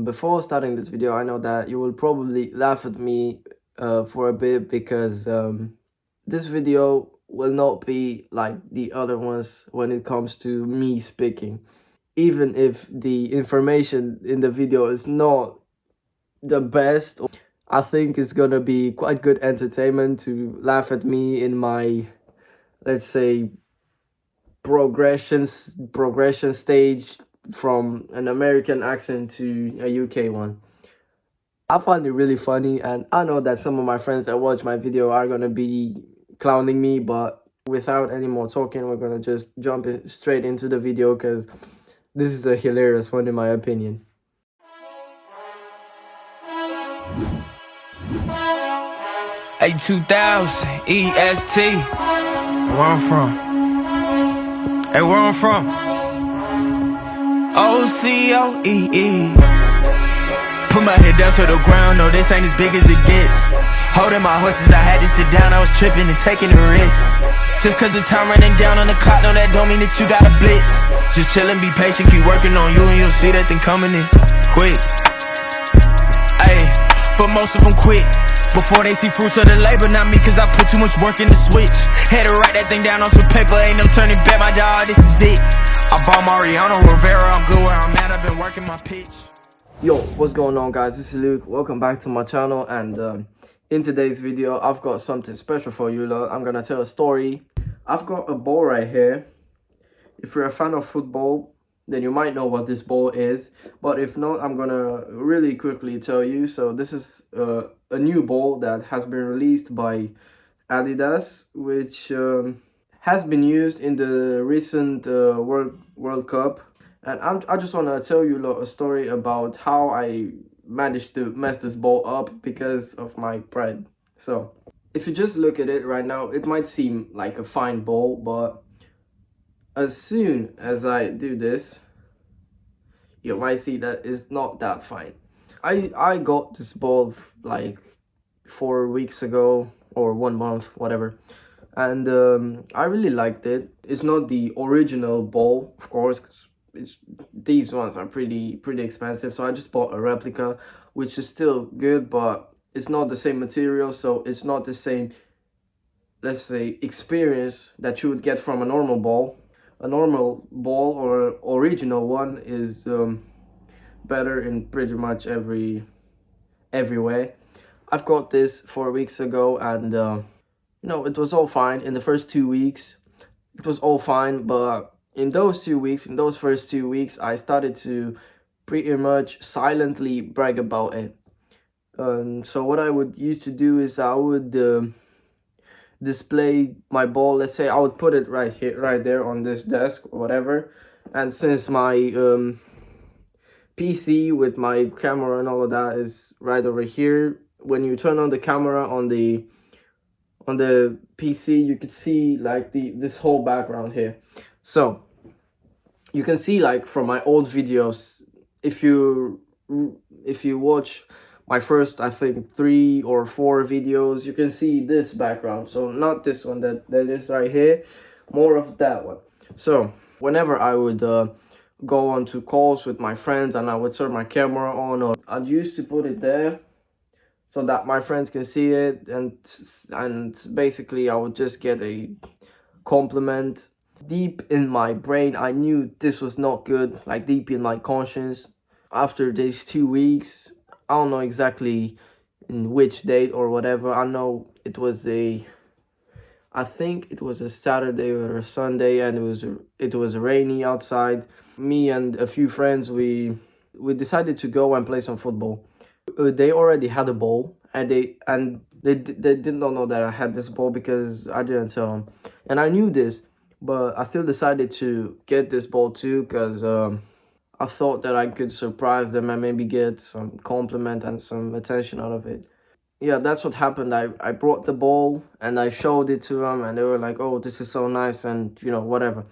Before starting this video, I know that you will probably laugh at me for a bit because this video will not be like the other ones when it comes to me speaking. Even if the information in the video is not the best, I think it's gonna be quite good entertainment to laugh at me in my, let's say, progression stage from an American accent to a UK one. I find it really funny, and I know that some of my friends that watch my video are gonna be clowning me, but without any more talking, we're gonna just jump straight into the video because this is a hilarious one in my opinion. A2000 EST. Where I'm from? Hey, where I'm from? OCOEE. Put my head down to the ground, no, this ain't as big as it gets. Holding my horses, I had to sit down, I was tripping and taking a risk. Just cause the time running down on the clock, no, that don't mean that you got a blitz. Just chillin', be patient, keep working on you, and you'll see that thing coming in quick. Ayy, but most of them quit before they see fruits of the labor, not me, cause I put too much work in the switch. Had to write that thing down on some paper, ain't no turning back, my dog, this is it. I bought Mariano Rivera, I'm good where I'm at, I've been working my pitch. Yo, what's going on, guys? This is Luke. Welcome back to my channel, and in today's video I've got something special for you lot. I'm gonna tell a story. I've got a ball right here. If you're a fan of football, then you might know what this ball is, but if not, I'm gonna really quickly tell you. So this is a new ball that has been released by Adidas, which has been used in the recent World Cup. And I just want to tell you a story about how I managed to mess this ball up because of my pride. So if you just look at it right now, it might seem like a fine ball, but as soon as I do this, you might see that it's not that fine. I got this ball like 4 weeks ago or 1 month, whatever, and I really liked it. It's not the original ball, of course, 'cause these ones are pretty expensive, so I just bought a replica, which is still good, but it's not the same material, so it's not the same, let's say, experience that you would get from a normal ball. A normal ball or original one is better in pretty much every way. I've got this 4 weeks ago, and you know, it was all fine in the first 2 weeks. It was all fine, but in those first 2 weeks, I started to pretty much silently brag about it. So what I would used to do is I would display my ball. Let's say I would put it right here, right there on this desk or whatever. And since my PC with my camera and all of that is right over here, when you turn on the camera on the PC, you could see like this whole background here. So you can see, like, from my old videos, if you watch my first, I think, 3 or 4 videos, you can see this background. So not this one that is right here, more of that one. So whenever I would go on to calls with my friends and I would turn my camera on, or I'd used to put it there so that my friends can see it, and basically I would just get a compliment. Deep in my brain, I knew this was not good, like deep in my conscience. After these 2 weeks, I don't know exactly in which date or whatever. I know it was I think it was a Saturday or a Sunday, and it was rainy outside. Me and a few friends, we decided to go and play some football. They already had a ball, and they did not know that I had this ball because I didn't tell them, and I knew this. But I still decided to get this ball too, because I thought that I could surprise them and maybe get some compliment and some attention out of it. Yeah, that's what happened. I brought the ball and I showed it to them, and they were like, "Oh, this is so nice," and you know, whatever.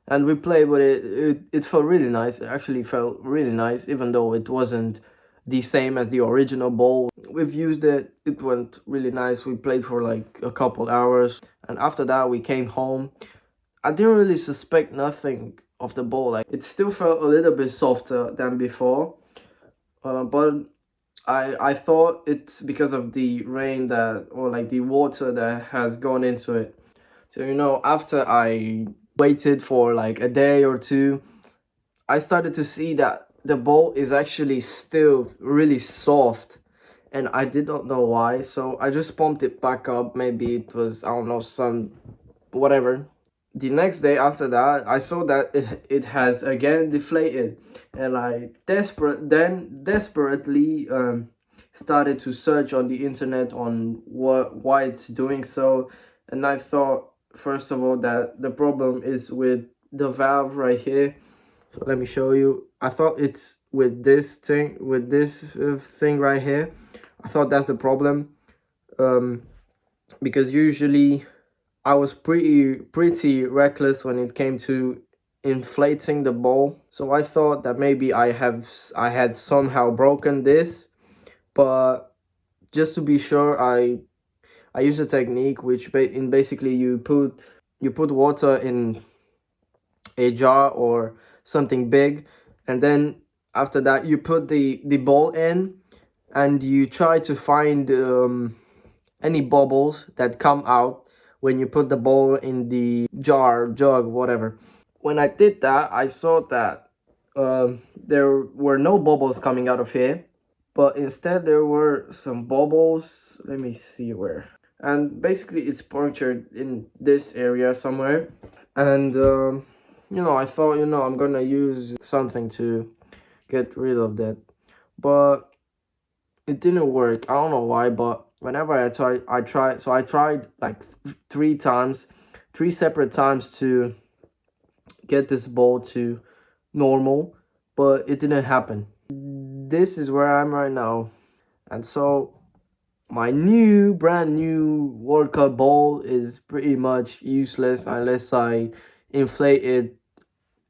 And we played with it. It felt really nice. It actually felt really nice, even though it wasn't the same as the original ball. We've used it. It went really nice. We played for like a couple hours, and after that we came home. I didn't really suspect nothing of the ball. Like, it still felt a little bit softer than before, But I thought it's because of the rain that, or like the water that has gone into it. So after I waited for like a day or two, I started to see that the bowl is actually still really soft, and I did not know why. So I just pumped it back up. Maybe it was, I don't know, some whatever. The next day after that, I saw that it has again deflated, and I desperately started to search on the internet on why it's doing so. And I thought, first of all, that the problem is with the valve right here. So let me show you. I thought it's with this thing, thing right here. I thought that's the problem, because usually I was pretty reckless when it came to inflating the bowl. So I thought that maybe I had somehow broken this, but just to be sure, I used a technique which basically you put water in a jar or something big, and then after that you put the bowl in, and you try to find any bubbles that come out when you put the bowl in the jar, jug, whatever. When I did that, I saw that there were no bubbles coming out of here, but instead there were some bubbles. Let me see where. And basically it's punctured in this area somewhere. And I thought, I'm gonna use something to get rid of that, but it didn't work. I don't know why, but whenever I tried. So I tried like 3 times, 3 separate times to get this bowl to normal, but it didn't happen. This is where I'm right now, and so my brand new World Cup bowl is pretty much useless unless I inflate it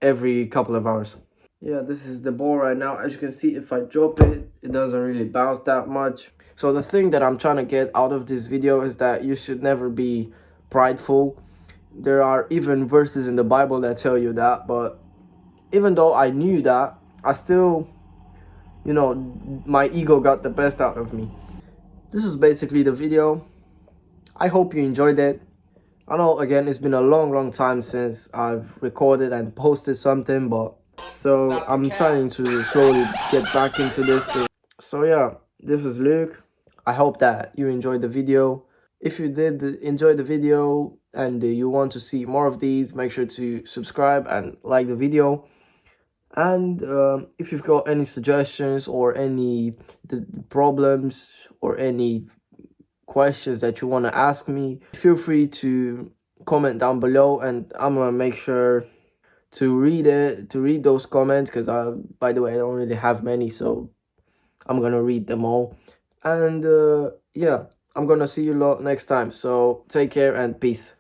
every couple of hours. Yeah, this is the ball right now. As you can see, if I drop it, it doesn't really bounce that much. So the thing that I'm trying to get out of this video is that you should never be prideful. There are even verses in the Bible that tell you that, but even though I knew that, I still, my ego got the best out of me. This is basically the video. I hope you enjoyed it. I know, again, it's been a long time since I've recorded and posted something, but so I'm trying to slowly get back into this. So yeah, this is Luke. I hope that you enjoyed the video. If you did enjoy the video and you want to see more of these, make sure to subscribe and like the video. And if you've got any suggestions or any problems or any questions that you want to ask me, feel free to comment down below, and I'm gonna make sure to read those comments, because by the way, I don't really have many, so I'm gonna read them all. And yeah, I'm gonna see you lot next time, so take care and peace.